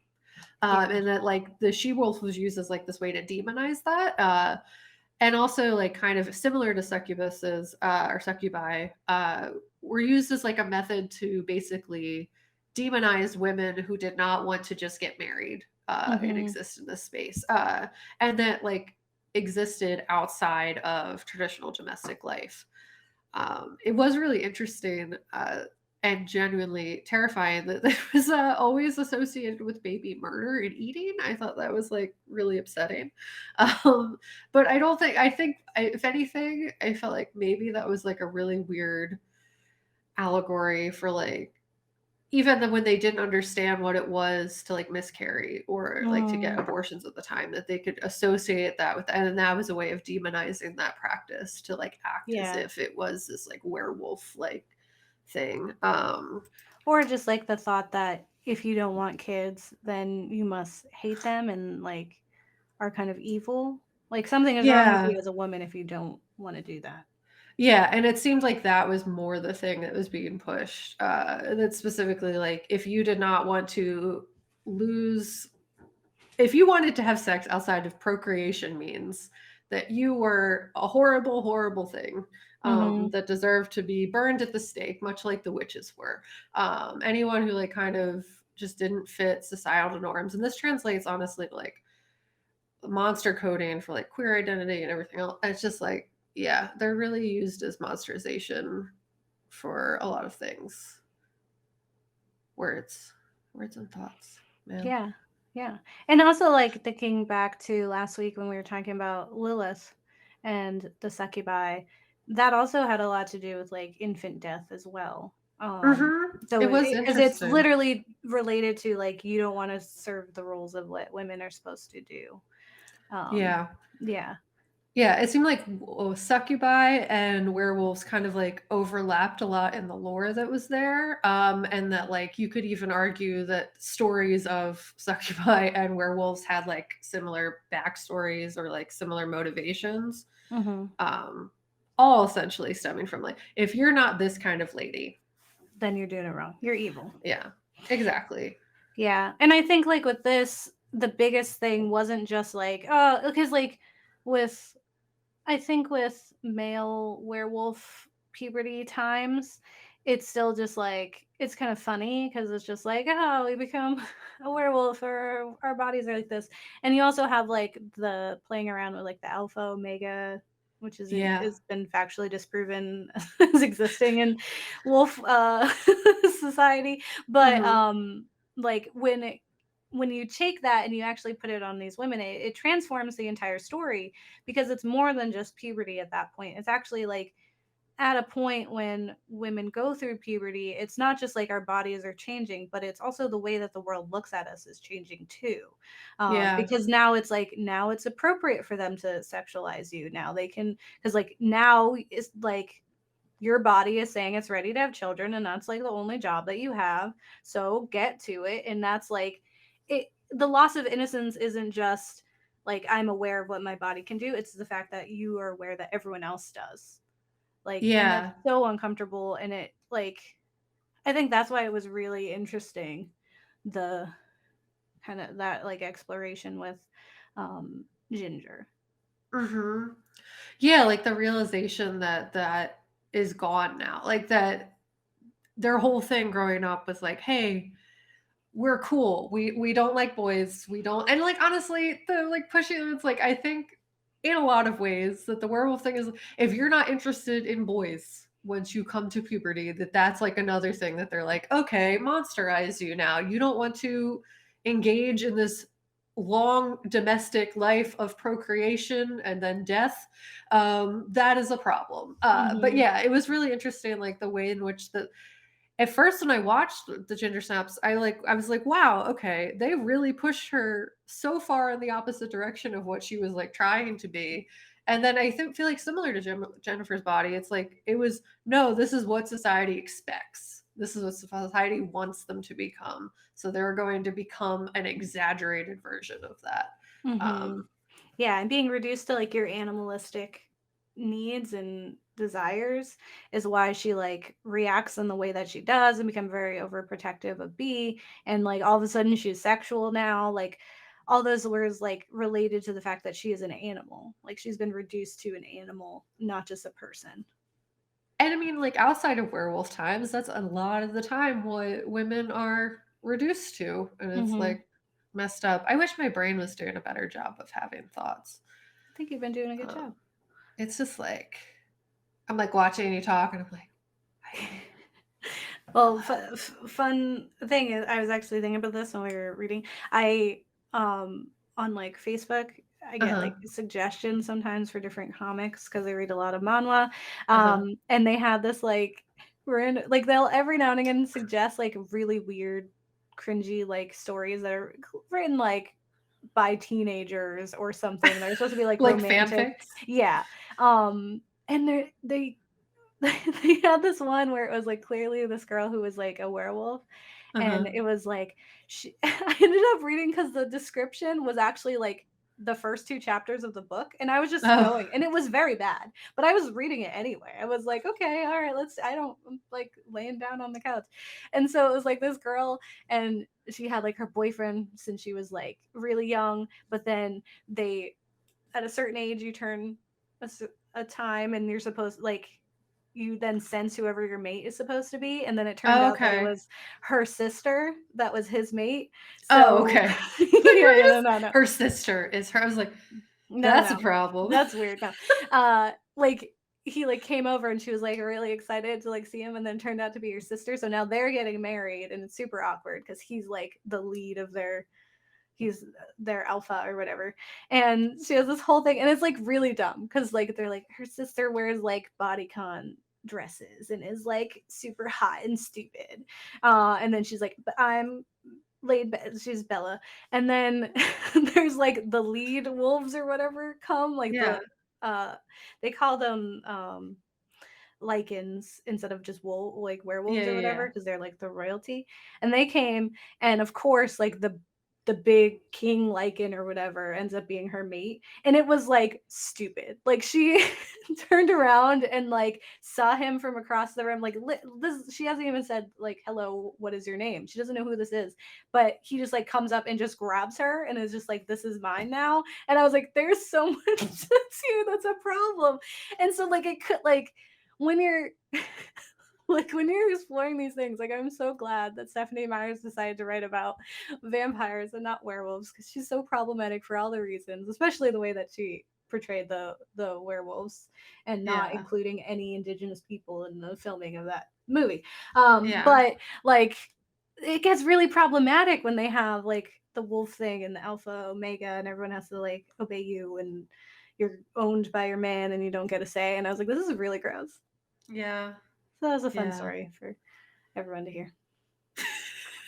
yeah. And that like the she wolf was used as like this way to demonize that, and also like kind of similar to succubuses or succubi, were used as like a method to basically demonize women who did not want to just get married and Mhm. exist in this space, and that like existed outside of traditional domestic life. It was really interesting and genuinely terrifying that it was always associated with baby murder and eating. I thought that was like really upsetting. But I think, if anything, I felt like maybe that was like a really weird allegory for like, even then when they didn't understand what it was to like miscarry or like to get Mm, abortions at the time, that they could associate that with, and that was a way of demonizing that practice to like act as yeah. if it was this like werewolf like thing. Or just like the thought that if you don't want kids, then you must hate them and like are kind of evil. Like something is wrong with Yeah. you as a woman if you don't want to do that. Yeah, and it seemed like that was more the thing that was being pushed. That specifically, like, if you did not want to lose, if you wanted to have sex outside of procreation means that you were a horrible, horrible thing Mhm. that deserved to be burned at the stake, much like the witches were. Anyone who, like, kind of just didn't fit societal norms. And this translates, honestly, to, like, monster coding for like queer identity and everything else. It's just like, yeah, they're really used as monsterization for a lot of things. Words, words and thoughts, man. Yeah. Yeah. And also like thinking back to last week when we were talking about Lilith and the succubi, that also had a lot to do with like infant death as well. So It was because it's interesting. literally related to like you don't want to serve the roles of what women are supposed to do. Um Yeah. yeah. Yeah, it seemed like succubi and werewolves kind of like overlapped a lot in the lore that was there. And that like you could even argue that stories of succubi and werewolves had like similar backstories or like similar motivations. Mhm. Um, all essentially stemming from like, if you're not this kind of lady, Then you're doing it wrong. You're evil. yeah, exactly. Yeah. And I think like with this the biggest thing wasn't just like oh because like with I think with male werewolf puberty times, it's still just like it's kind of funny because it's just like, oh, we become a werewolf or our bodies are like this. And you also have like the playing around with like the alpha omega, which Yeah. has been factually disproven as existing in wolf society. But Hmm. like when you take that and you actually put it on these women, it transforms the entire story because it's more than just puberty at that point. It's actually like at a point when women go through puberty, it's not just like our bodies are changing, but it's also the way that the world looks at us is changing too. Yeah. Because now it's like, now it's appropriate for them to sexualize you. Now they can, because like now it's like, your body is saying it's ready to have children and that's like the only job that you have, so get to it. And that's like it, the loss of innocence isn't just like I'm aware of what my body can do, it's the fact that you are aware that everyone else does, like, and that's Yeah. so uncomfortable. And it like I think that's why it was really interesting, the kind of that like exploration with Ginger. Hmm. Yeah, like the realization that that is gone now. Like that their whole thing growing up was like, hey, we're cool. We don't like boys. We don't, and like honestly, the like pushing it's like I think in a lot of ways that the werewolf thing is if you're not interested in boys once you come to puberty, that's like another thing that they're like, okay, monsterize you now. You don't want to engage in this long domestic life of procreation and then death. That is a problem. But Mm-hmm. yeah, it was really interesting, like the way in which the at first when I watched the Ginger Snaps, I was like, wow, okay, they really pushed her so far in the opposite direction of what she was like trying to be. And then I think feel like similar to Jennifer's body, it's like it was no, this is what society expects. This is what society wants them to become. So they're going to become an exaggerated version of that. Mm-hmm. Um, Yeah, and being reduced to like your animalistic needs and desires is why she like reacts in the way that she does and become very overprotective of B, and like all of a sudden she's sexual now, like all those words like related to the fact that she is an animal, like she's been reduced to an animal, not just a person. and I mean, like outside of werewolf times, that's a lot of the time what women are reduced to. And it's Mm-hmm. like messed up. I wish my brain was doing a better job of having thoughts. I think you've been doing a good job. It's just like, I'm like watching you talk and I'm like, Well, fun thing is, I was actually thinking about this when we were reading. I on like Facebook, I uh get huh, like suggestions sometimes for different comics because I read a lot of manhwa. uh huh. And they had this like random, like they'll every now and again suggest like really weird, cringy like stories that are written like by teenagers or something. They're supposed to be like Like romantic, fanfics. yeah. And they they had this one where it was like clearly this girl who was like a werewolf, and Uh-huh. it was like I ended up reading because the description was actually like the first two chapters of the book, and I was just Oh. going, and it was very bad, but I was reading it anyway. I was like, okay, all right, let's. I don't I'm, like laying down on the couch, and so it was like this girl, and she had like her boyfriend since she was like really young, but then they at a certain age you turn a time and you're supposed like you then sense whoever your mate is supposed to be, and then it turned Oh, out that it okay. was her sister that was his mate. Oh, So okay. Like, yeah, you yeah, were no, just no, no, her sister is her. I was like, no, that's a no, problem. that's weird. No, like he like came over and she was like really excited to like see him, and then turned out to be your sister. So now they're getting married, and it's super awkward because he's like the lead of he's their alpha or whatever. And she has this whole thing, and it's like really dumb because like they're like her sister wears like bodycon dresses and is like super hot and stupid. And then she's like, but I'm she's Bella. And then there's like the lead wolves or whatever come, like Yeah. uh they call them lichens instead of just like Yeah, werewolves or yeah, whatever yeah. because they're like the royalty. And they came, and of course like the big king lichen or whatever ends up being her mate, and it was like stupid. Like she turned around and like saw him from across the room, like this, she hasn't even said like hello, what is your name, she doesn't know who this is, but he just like comes up and just grabs her and is just like, this is mine now. And I was like, there's so much that's here that's a problem. And so like it could like when you're like when you're exploring these things, like I'm so glad that Stephanie Myers decided to write about vampires and not werewolves because she's so problematic for all the reasons, especially the way that she portrayed the werewolves and not Yeah. including any indigenous people in the filming of that movie. Yeah. But like it gets really problematic when they have like the wolf thing and the alpha omega and everyone has to like obey you, and you're owned by your man and you don't get a say. And I was like, this is really gross. Yeah. So that was a fun Yeah. story for everyone to hear.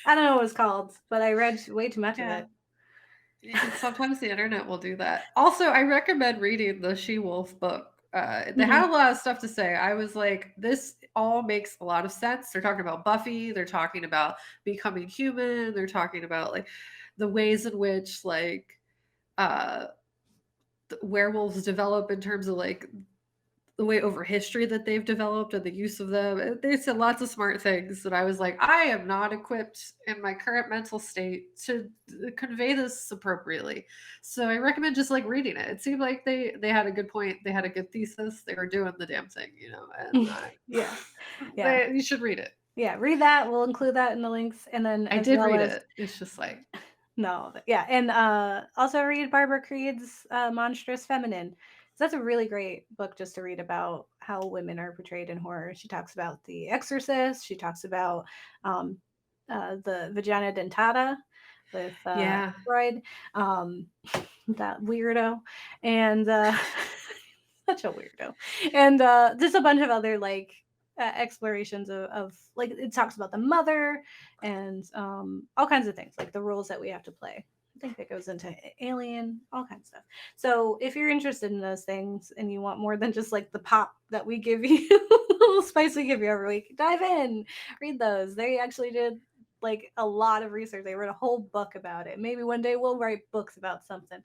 I don't know what it was called, but I read way too much of Yeah. it. Sometimes the internet will do that. Also, I recommend reading the She-Wolf book. They Mhm. had a lot of stuff to say. I was like, this all makes a lot of sense. They're talking about Buffy. They're talking about becoming human. They're talking about like the ways in which like uh werewolves develop in terms of like the way over history that they've developed and the use of them. They said lots of smart things that I was like, I am not equipped in my current mental state to convey this appropriately. So I recommend just like reading it. It seemed like they had a good point. They had a good thesis. They were doing the damn thing, you know. And Yeah. Yeah. you should read it. Yeah. Read that. We'll include that in the links. And then I as did well read as it. It's just like, no, yeah. And also read Barbara Creed's Monstrous Feminine. So that's a really great book just to read about how women are portrayed in horror. She talks about The Exorcist. She talks about um, the vagina dentata with yeah, Freud, that weirdo, and such a weirdo, and just a bunch of other like explorations of like it talks about the mother and all kinds of things like the roles that we have to play. I think that goes into Alien, all kinds of stuff. So if you're interested in those things and you want more than just like the pop that we give you, the little spice we give you every week, dive in, read those. They actually did like a lot of research. They wrote a whole book about it. Maybe one day we'll write books about something.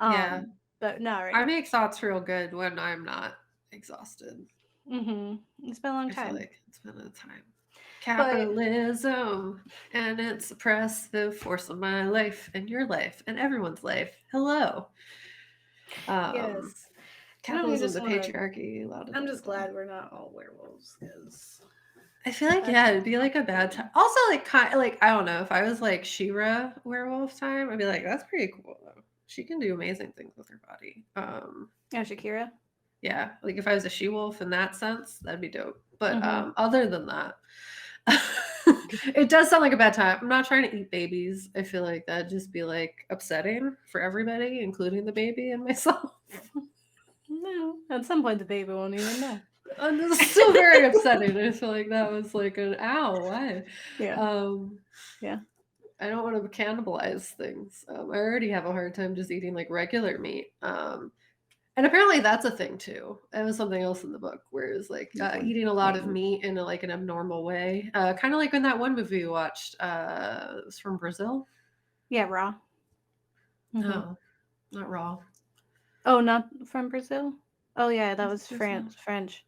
yeah. But not right I now. make thoughts real good when I'm not exhausted. It's been a long I feel time. like it's been a time. But Capitalism and its oppressive force of my life and your life and everyone's life. Hello. Um, yes. And then we capitalism, just the want to. patriarchy, a lot of I'm that just stuff. glad we're not all werewolves because I feel like that's yeah, it'd be like a bad time. Also, like kind like I don't know if I was like Shira werewolf time, I'd be like that's pretty cool though. She can do amazing things with her body. yeah, Shakira. Yeah, like if I was a she wolf in that sense, that'd be dope. But Mm-hmm. other than that, it does sound like a bad time. I'm not trying to eat babies. I feel like that'd just be like upsetting for everybody, including the baby and myself. No, at some point the baby won't even know. And this is still very upsetting. I feel like that was like an ow. Why? Yeah, Um, yeah. I don't want to cannibalize things. I already have a hard time just eating like regular meat. And apparently that's a thing too. It was something else in the book where it was like eating a lot of meat in like an abnormal way. Kind of like in that one movie we watched. It was from Brazil. Yeah, raw. No, not raw. Oh, not from Brazil? Oh yeah, that was Brazil? French.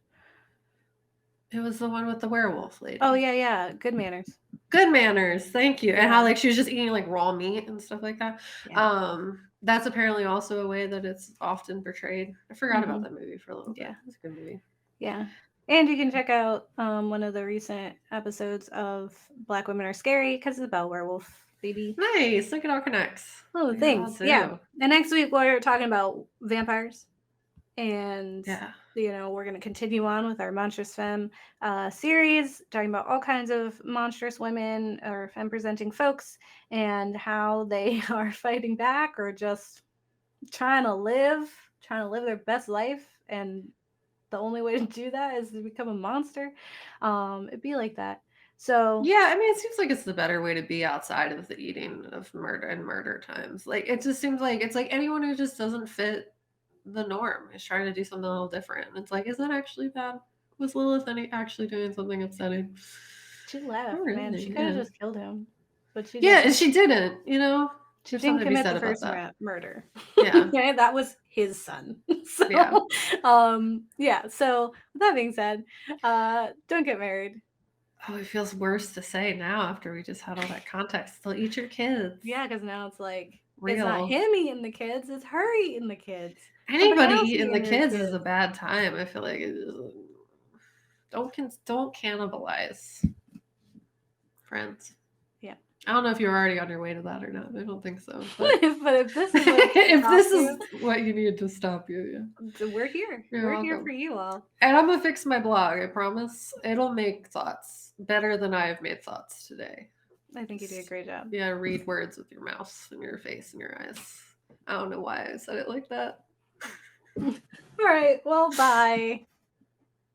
It was the one with the werewolf lady. Oh yeah. Good Manners. Good Manners, thank you. Yeah. And how like she was just eating like raw meat and stuff like that. Yeah. That's apparently also a way that it's often portrayed. I forgot about that movie for a little bit. Yeah. It's a good movie. Yeah. And you can check out one of the recent episodes of Black Women Are Scary because it's about werewolf, baby. Nice. Look, it all connects. Oh, thanks. Yeah. And next week we're talking about vampires. And, we're going to continue on with our Monstrous Femme series, talking about all kinds of monstrous women or femme-presenting folks and how they are fighting back or just trying to live their best life. And the only way to do that is to become a monster. It'd be like that. So yeah, I mean, it seems like it's the better way to be outside of the eating of murder times. Like, it just seems like it's like anyone who just doesn't fit the norm is trying to do something a little different. And it's like, is that actually bad? Was Lilith actually doing something upsetting? she left, really, man. She could have just killed him, but she didn't. And she didn't. She didn't commit the first murder. Yeah. Okay, that was his son. So, yeah. So with that being said, don't get married. Oh, it feels worse to say now after we just had all that context. Still eat your kids. Yeah, because now it's like it's not him eating the kids; it's her eating the kids. Anybody eating the kids is a bad time. I feel like don't cannibalize friends. Yeah. I don't know if you're already on your way to that or not. I don't think so. But, if this is what if this is what you need to stop you, we're here. We're here for you all. And I'm gonna fix my blog. I promise. It'll make thoughts better than I have made thoughts today. I think you do a great job. Yeah, read words with your mouth and your face and your eyes. I don't know why I said it like that. All right. Well, bye.